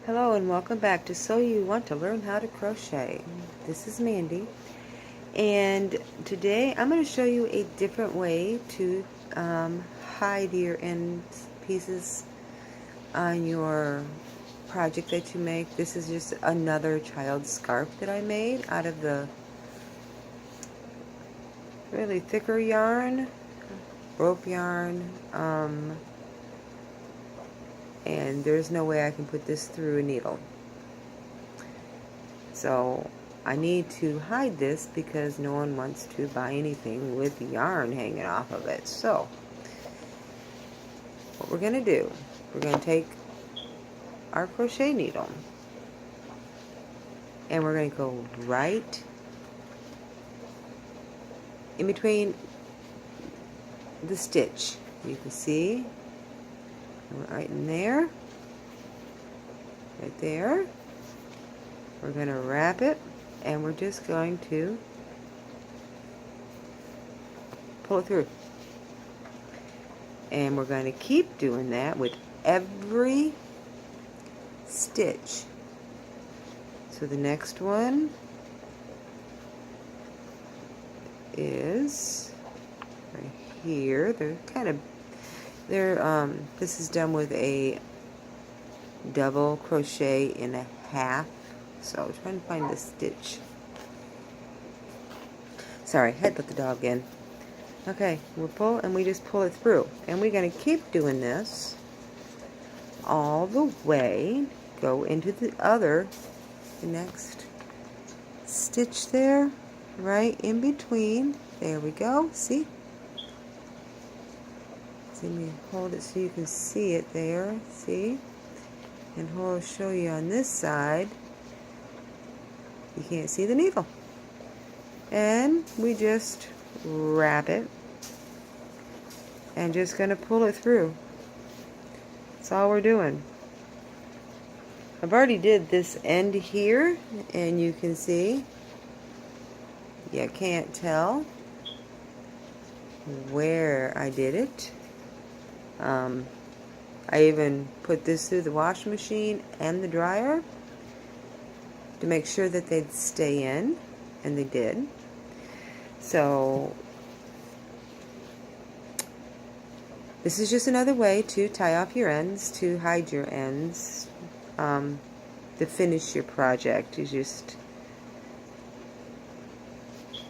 Hello and welcome back to So You Want to Learn How to Crochet. This is Mandy, and today I'm going to show you a different way to hide your end pieces on your project that you make. This is just another child's scarf that I made out of the really thicker yarn, rope yarn, and there's no way I can put this through a needle. So I need to hide this because no one wants to buy anything with yarn hanging off of it. So what we're going to do, we're going to take our crochet needle and we're going to go right in between the stitch. You can see right in there, right there. We're going to wrap it and we're just going to pull it through. And we're going to keep doing that with every stitch. So the next one is right here. This is done with a double crochet in a half. So I'm trying to find the stitch. Sorry, I had to let the dog in. Okay, we'll pull and we just pull it through. And we're going to keep doing this all the way. Go into the next stitch there, right in between. There we go. See? Let me hold it so you can see it there. See? And I'll show you on this side. You can't see the needle. And we just wrap it and just going to pull it through. That's all we're doing. I've already did this end here, and you can see, you can't tell where I did it. I even put this through the washing machine and the dryer to make sure that they'd stay in, and they did. So this is just another way to tie off your ends, to hide your ends, to finish your project. Is just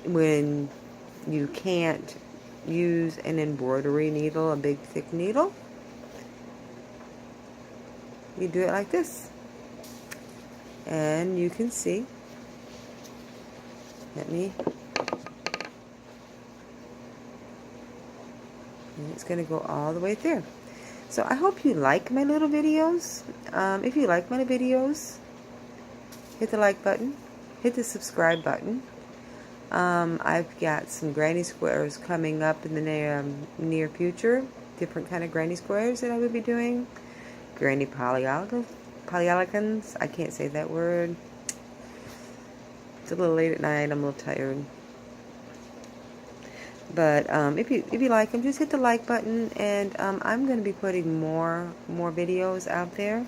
when you can't use an embroidery needle, a big thick needle, you do it like this. And you can see, and it's going to go all the way through. So I hope you like my little videos. If you like my videos, hit the like button, hit the subscribe button. I've got some granny squares coming up in the near future, different kind of granny squares that I will be doing. Granny polyelegans, I can't say that word. It's a little late at night, I'm a little tired. But if you like them, just hit the like button, and I'm going to be putting more videos out there.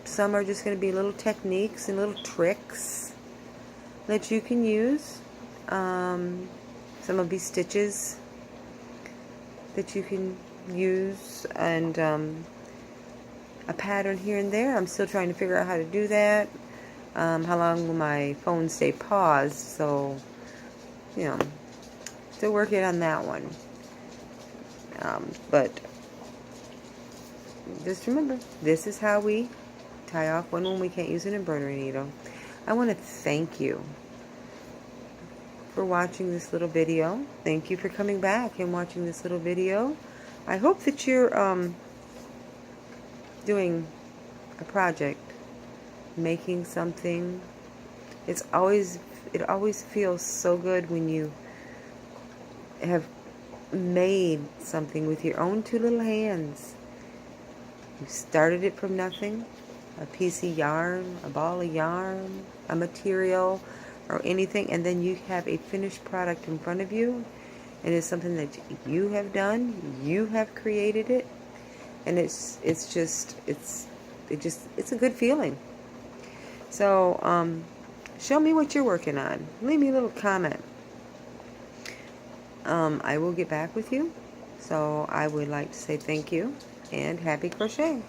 Some are just going to be little techniques and little tricks that you can use. Some will be stitches that you can use, and a pattern here and there. I'm still trying to figure out how to do that. How long will my phone stay paused? So, you know, still working on that one. But just remember, this is how we tie off one when we can't use an embroidery needle. I want to thank you for watching this little video. Thank you for coming back and watching this little video. I hope that you're doing a project, making something. It always feels so good when you have made something with your own two little hands. You started it from nothing, a piece of yarn, a ball of yarn, a material, or anything, and then you have a finished product in front of you, and it's something that you have done, you have created it, and it's it's a good feeling. So show me what you're working on. Leave me a little comment. I will get back with you. So I would like to say thank you and happy crochet.